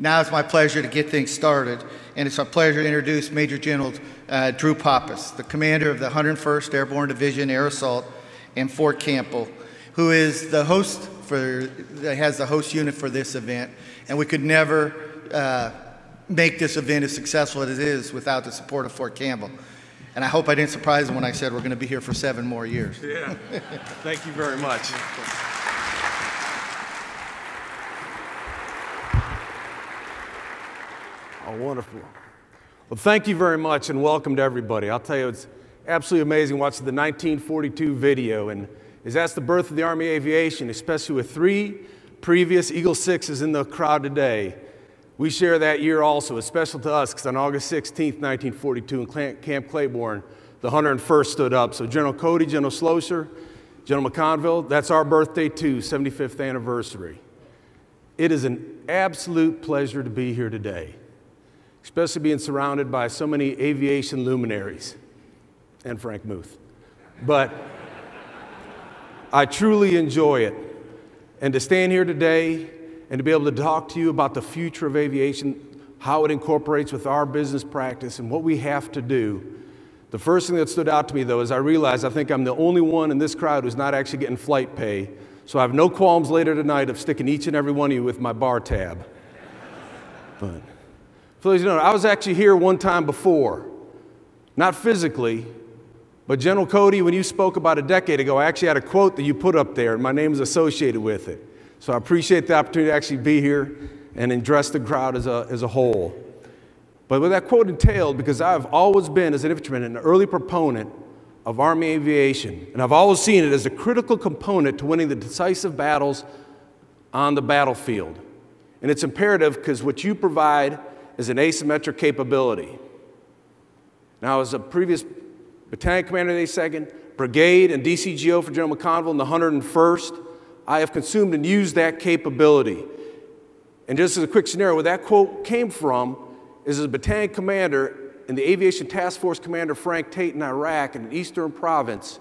Now it's my pleasure to get things started, and it's our pleasure to introduce Major General Drew Poppas, the commander of the 101st Airborne Division Air Assault in Fort Campbell, who is the host has the host unit for this event, and we could never make this event as successful as it is without the support of Fort Campbell. And I hope I didn't surprise them when I said we're going to be here for 7 more years. Yeah. Thank you very much. Oh, wonderful. Well, thank you very much and welcome to everybody. I'll tell you, it's absolutely amazing watching the 1942 video, and that's the birth of the Army Aviation, especially with 3 previous Eagle 6s in the crowd today. We share that year also. It's special to us because on August 16th, 1942 in Camp Claiborne, the 101st stood up. So General Cody, General Schlosser, General McConville, that's our birthday too, 75th anniversary. It is an absolute pleasure to be here today, especially being surrounded by so many aviation luminaries and Frank Muth. But I truly enjoy it. And to stand here today and to be able to talk to you about the future of aviation, how it incorporates with our business practice and what we have to do. The first thing that stood out to me, though, is I realized I think I'm the only one in this crowd who's not actually getting flight pay. So I have no qualms later tonight of sticking each and every one of you with my bar tab. But for those who don't know, I was actually here one time before. Not physically, but General Cody, when you spoke about a decade ago, I actually had a quote that you put up there, and my name is associated with it. So I appreciate the opportunity to actually be here and address the crowd as a whole. But what that quote entailed, because I've always been, as an infantryman, an early proponent of Army aviation, and I've always seen it as a critical component to winning the decisive battles on the battlefield. And it's imperative because what you provide is an asymmetric capability. Now, as a previous battalion commander of the 82nd, brigade, and DCGO for General McConville in the 101st, I have consumed and used that capability. And just as a quick scenario, where that quote came from is as a battalion commander in the Aviation Task Force Commander Frank Tate in Iraq in an eastern province.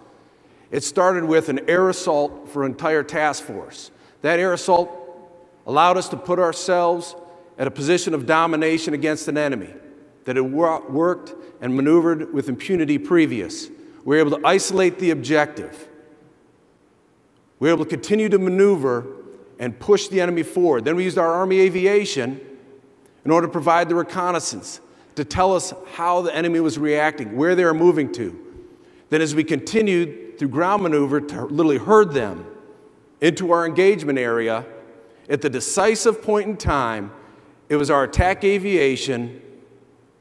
It started with an air assault for an entire task force. That air assault allowed us to put ourselves at a position of domination against an enemy that had worked and maneuvered with impunity previous. We were able to isolate the objective. We were able to continue to maneuver and push the enemy forward. Then we used our Army Aviation in order to provide the reconnaissance, to tell us how the enemy was reacting, where they were moving to. Then as we continued through ground maneuver to literally herd them into our engagement area, at the decisive point in time, it was our attack aviation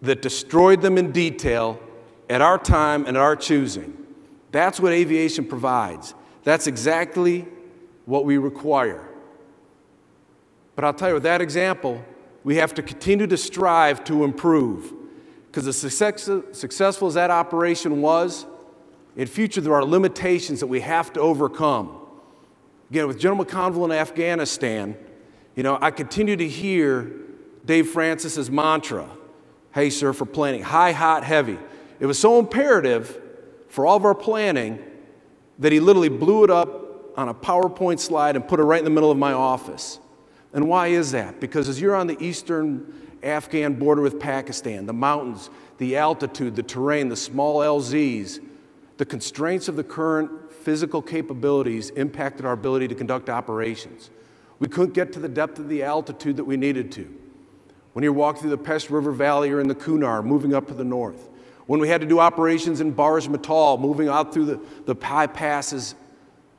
that destroyed them in detail at our time and at our choosing. That's what aviation provides. That's exactly what we require. But I'll tell you, with that example, we have to continue to strive to improve. Because as successful as that operation was, in future there are limitations that we have to overcome. Again, with General McConville in Afghanistan, I continue to hear Dave Francis's mantra, "Hey, sir," for planning, high, hot, heavy. It was so imperative for all of our planning that he literally blew it up on a PowerPoint slide and put it right in the middle of my office. And why is that? Because as you're on the eastern Afghan border with Pakistan, the mountains, the altitude, the terrain, the small LZs, the constraints of the current physical capabilities impacted our ability to conduct operations. We couldn't get to the depth of the altitude that we needed to. When you're walking through the Pest River Valley or in the Kunar, moving up to the north. When we had to do operations in Barj Matal, moving out through the high passes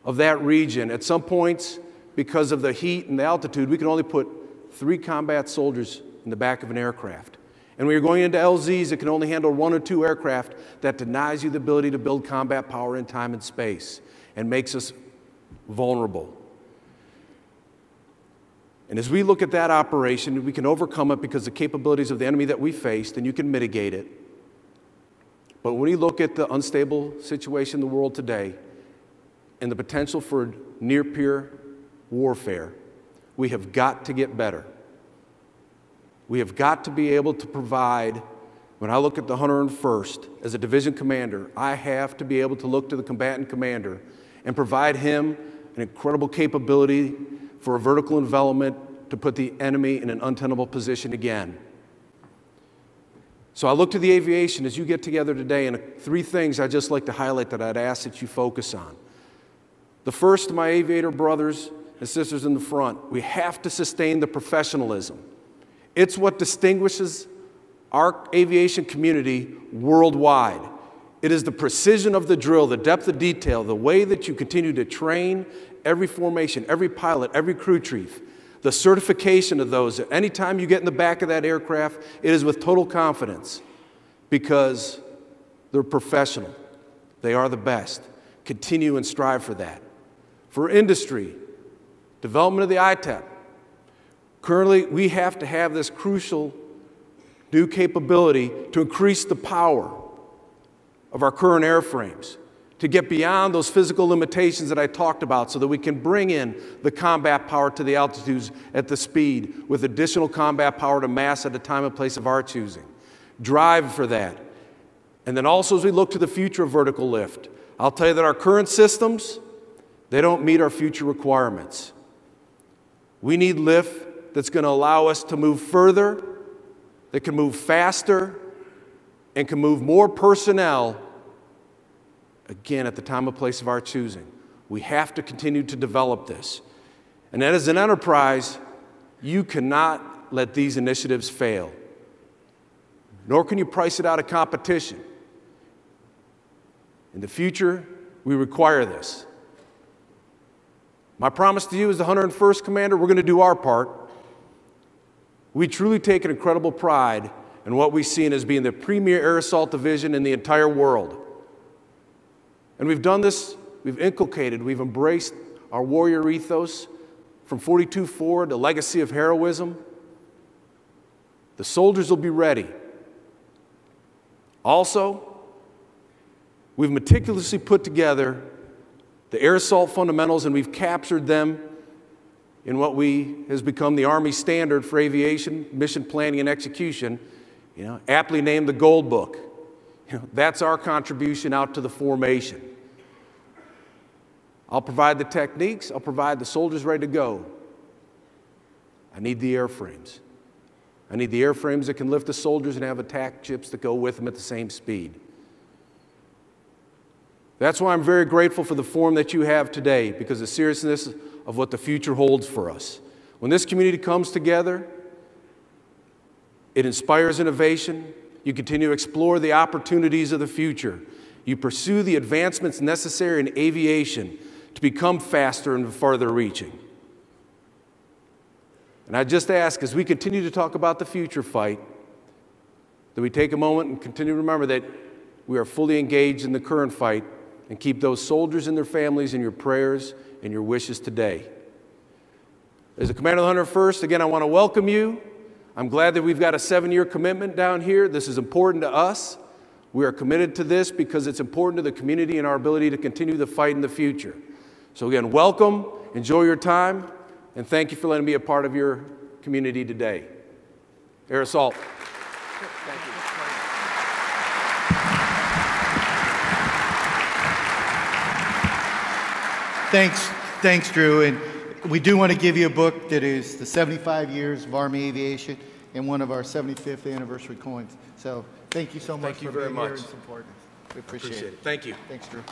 of that region. At some points, because of the heat and the altitude, we could only put 3 combat soldiers in the back of an aircraft. And when you're going into LZs, it can only handle 1 or 2 aircraft. That denies you the ability to build combat power in time and space and makes us vulnerable. And as we look at that operation, we can overcome it because of the capabilities of the enemy that we faced, and you can mitigate it. But when you look at the unstable situation in the world today and the potential for near-peer warfare, we have got to get better. We have got to be able to provide, when I look at the 101st as a division commander, I have to be able to look to the combatant commander and provide him an incredible capability for a vertical envelopment to put the enemy in an untenable position again. So I look to the aviation as you get together today, and three things I'd just like to highlight that I'd ask that you focus on. The first, my aviator brothers and sisters in the front, we have to sustain the professionalism. It's what distinguishes our aviation community worldwide. It is the precision of the drill, the depth of detail, the way that you continue to train every formation, every pilot, every crew chief, the certification of those. Anytime you get in the back of that aircraft, it is with total confidence because they're professional. They are the best. Continue and strive for that. For industry, development of the ITEP. Currently, we have to have this crucial new capability to increase the power of our current airframes, to get beyond those physical limitations that I talked about so that we can bring in the combat power to the altitudes at the speed with additional combat power to mass at a time and place of our choosing. Drive for that. And then also as we look to the future of vertical lift, I'll tell you that our current systems, they don't meet our future requirements. We need lift that's going to allow us to move further, that can move faster, and can move more personnel, again, at the time and place of our choosing. We have to continue to develop this. And as an enterprise, you cannot let these initiatives fail. Nor can you price it out of competition. In the future, we require this. My promise to you as the 101st Commander, we're going to do our part. We truly take an incredible pride in what we've seen as being the premier air assault division in the entire world. And we've done this, we've inculcated, we've embraced our warrior ethos from 42 forward, the legacy of heroism. The soldiers will be ready. Also, we've meticulously put together the air assault fundamentals, and we've captured them in what has become the Army standard for aviation, mission planning, and execution, aptly named the Gold Book. That's our contribution out to the formation. I'll provide the techniques. I'll provide the soldiers ready to go. I need the airframes. I need the airframes that can lift the soldiers and have attack ships that go with them at the same speed. That's why I'm very grateful for the forum that you have today, because of the seriousness of what the future holds for us. When this community comes together, it inspires innovation. You continue to explore the opportunities of the future. You pursue the advancements necessary in aviation to become faster and farther reaching. And I just ask, as we continue to talk about the future fight, that we take a moment and continue to remember that we are fully engaged in the current fight, and keep those soldiers and their families in your prayers and your wishes today. As the Commander of the 101st, again, I want to welcome you. I'm glad that we've got a 7-year commitment down here. This is important to us. We are committed to this because it's important to the community and our ability to continue the fight in the future. So again, welcome, enjoy your time, and thank you for letting me be a part of your community today. Air Assault. Thank you. Thanks, Drew. And we do want to give you a book that is the 75 years of Army Aviation and one of our 75th anniversary coins. So thank you so much for being here and supporting us. We appreciate it. Thank you. Thanks, Drew.